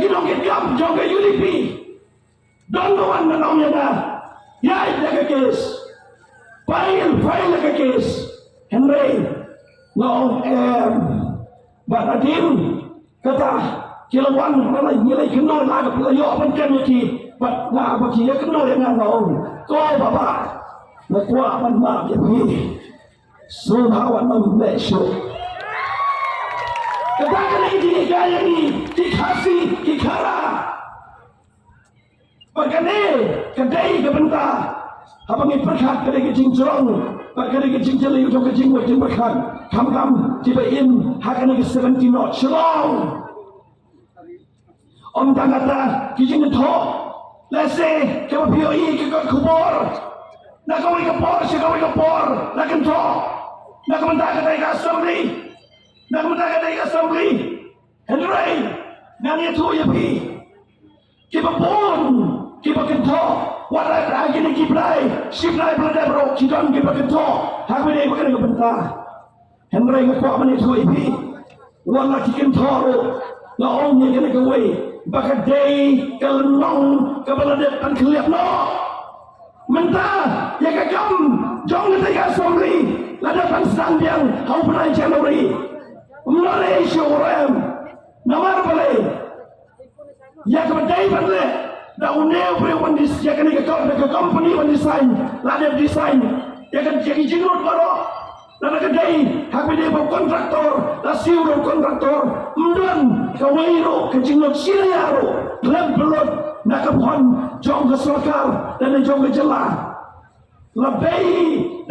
kinong itkam jong ke UDP don wan na nong yana yai daga kes file daga kes Henry ngong baradim kata kilawan malay nilai kenal laga pelayo apan ki bat na baki ya kenal yang ngong ko baba na kwa apan ma ya pi sunawan nam lesho kata kena ini gaya ni dikasih dikara bagane kedai kebentar abang iperkat kedai kecingcong kedai kecingcong itu kecing wajib berkat kam tibain hakan ke 70 not shalom om tangata kicing to lese ke POI ke kubor nak kau ikapor si kau ikapor nak kento nak mentak kedai assembly nak mentak kedai assembly Henry nani tu ya pi kita pun kita kento warai lagi ni kiplai siplai pelada bro kita kento hak ni bukan kebentar Henry ngakwa mani tu ipi wala kento na om ni kena kawai bakadai kalong kabelada pan keliap no mentah ya kagam jong ketika assembly lada pan yang kau pernah Januari Malaysia orang namar boleh ya kemudian boleh dah uneu boleh wandis ya kena ke company wandisain lada design ya kan jadi jinut baru lada kedai hak dia kontraktor la siuro kontraktor mendon kawairo ke jinut siliaro lem belot nak kepon jong ke selakar dan jong ke jelah lebih